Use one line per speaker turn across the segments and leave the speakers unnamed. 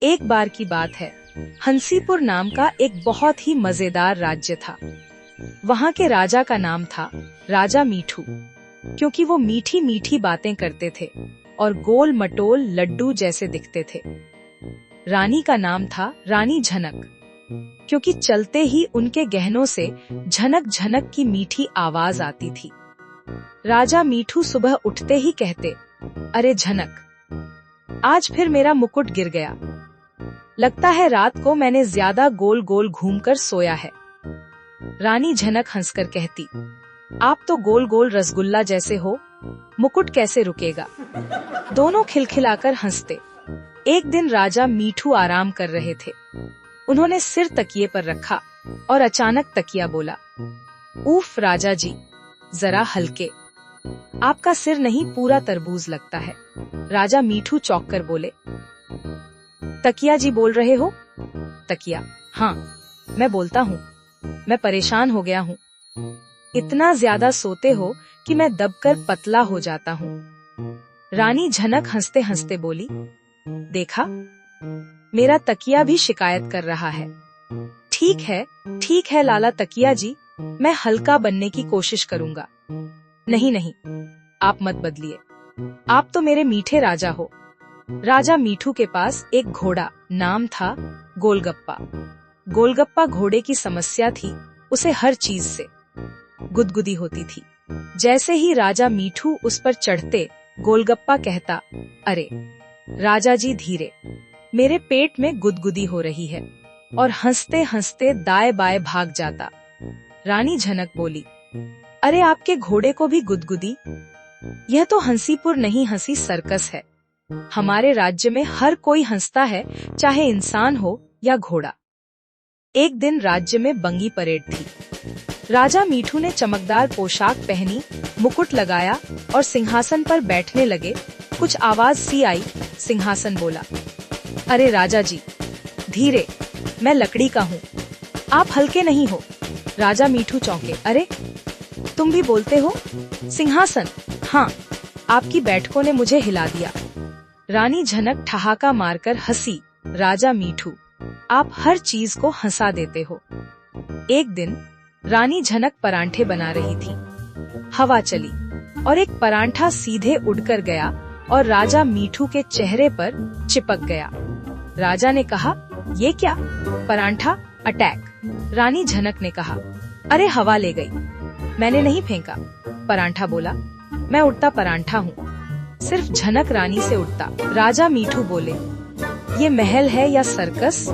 एक बार की बात है, हंसीपुर नाम का एक बहुत ही मजेदार राज्य था। वहाँ के राजा का नाम था राजा मीठू, क्योंकि वो मीठी मीठी बातें करते थे और गोल मटोल लड्डू जैसे दिखते थे। रानी का नाम था रानी झनक, क्योंकि चलते ही उनके गहनों से झनक झनक की मीठी आवाज आती थी। राजा मीठू सुबह उठते ही कहते, अरे झनक, आज फिर मेरा मुकुट गिर गया। लगता है रात को मैंने ज्यादा गोल गोल घूमकर सोया है। रानी झनक हंसकर कहती, आप तो गोल गोल रसगुल्ला जैसे हो, मुकुट कैसे रुकेगा। दोनों खिलखिलाकर हंसते। एक दिन राजा मीठू आराम कर रहे थे। उन्होंने सिर तकिए पर रखा और अचानक तकिया बोला, उफ राजा जी, जरा हल्के, आपका सिर नहीं पूरा तरबूज लगता है। राजा मीठू चौंक कर बोले, तकिया जी बोल रहे हो? तकिया, हाँ मैं बोलता हूँ, मैं परेशान हो गया हूँ। इतना ज्यादा सोते हो कि मैं दबकर पतला हो जाता हूँ। रानी झनक हंसते हंसते बोली, देखा, मेरा तकिया भी शिकायत कर रहा है। ठीक है लाला तकिया जी, मैं हल्का बनने की कोशिश करूंगा। नहीं नहीं, आप मत बदलिए, आप तो मेरे मीठे राजा हो। राजा मीठू के पास एक घोड़ा, नाम था गोलगप्पा। गोलगप्पा घोड़े की समस्या थी, उसे हर चीज से गुदगुदी होती थी। जैसे ही राजा मीठू उस पर चढ़ते, गोलगप्पा कहता, अरे राजा जी धीरे, मेरे पेट में गुदगुदी हो रही है, और हंसते हंसते दाएं बाएं भाग जाता। रानी झनक बोली, अरे आपके घोड़े को भी गुदगुदी? यह तो हंसीपुर नहीं, हंसी सर्कस है। हमारे राज्य में हर कोई हंसता है, चाहे इंसान हो या घोड़ा। एक दिन राज्य में बंगी परेड थी। राजा मीठू ने चमकदार पोशाक पहनी, मुकुट लगाया और सिंहासन पर बैठने लगे। कुछ आवाज सी आई, सिंहासन बोला, अरे राजा जी धीरे, मैं लकड़ी का हूँ, आप हल्के नहीं हो। राजा मीठू चौंके, अरे तुम भी बोलते हो? सिंहासन, हाँ, आपकी बैठकों ने मुझे हिला दिया। रानी झनक ठहाका मारकर हंसी, राजा मीठू, आप हर चीज को हंसा देते हो। एक दिन रानी झनक परांठे बना रही थी। हवा चली और एक परांठा सीधे उड़कर गया और राजा मीठू के चेहरे पर चिपक गया। राजा ने कहा, ये क्या? परांठा अटैक। रानी झनक ने कहा, अरे हवा ले गई, मैंने नहीं फेंका। परांठा बोला, मैं उड़ता परांठा हूँ, सिर्फ झनक रानी से उड़ता। राजा मीठू बोले, ये महल है या सर्कस?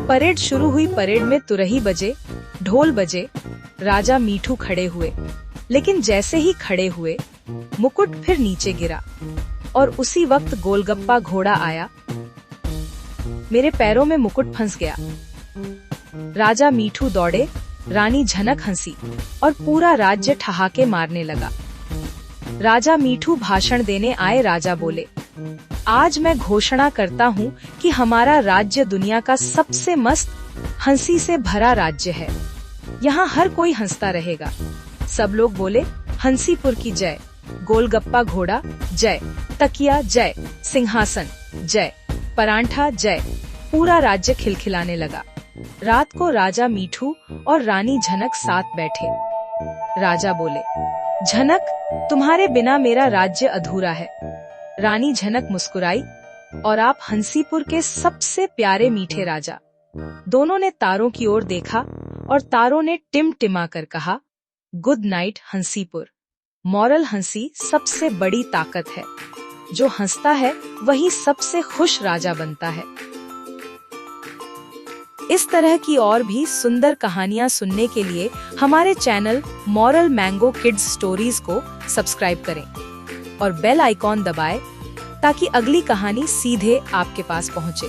परेड शुरू हुई। परेड में तुरही बजे, ढोल बजे। राजा मीठू खड़े हुए, लेकिन जैसे ही खड़े हुए, मुकुट फिर नीचे गिरा और उसी वक्त गोलगप्पा घोड़ा आया। मेरे पैरों में मुकुट फंस गया। राजा मीठू दौड़े, रानी झनक हंसी और पूरा राज्य ठहाके मारने लगा। राजा मीठू भाषण देने आए। राजा बोले, आज मैं घोषणा करता हूँ कि हमारा राज्य दुनिया का सबसे मस्त, हंसी से भरा राज्य है। यहाँ हर कोई हंसता रहेगा। सब लोग बोले, हंसीपुर की जय, गोलगप्पा घोड़ा जय, तकिया जय, सिंहासन जय, परांठा जय। पूरा राज्य खिलखिलाने लगा। रात को राजा मीठू और रानी झनक साथ बैठे। राजा बोले, झनक, तुम्हारे बिना मेरा राज्य अधूरा है। रानी झनक मुस्कुराई, और आप हंसीपुर के सबसे प्यारे मीठे राजा। दोनों ने तारों की ओर देखा और तारों ने टिमटिमा कर कहा, गुड नाइट हंसीपुर। मॉरल, हंसी सबसे बड़ी ताकत है। जो हंसता है वही सबसे खुश राजा बनता है। इस तरह की और भी सुंदर कहानियाँ सुनने के लिए हमारे channel moral mango kids stories को सब्सक्राइब करें और बेल आइकॉन दबाएं ताकि अगली कहानी सीधे आपके पास पहुंचे।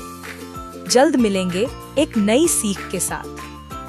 जल्द मिलेंगे एक नई सीख के साथ।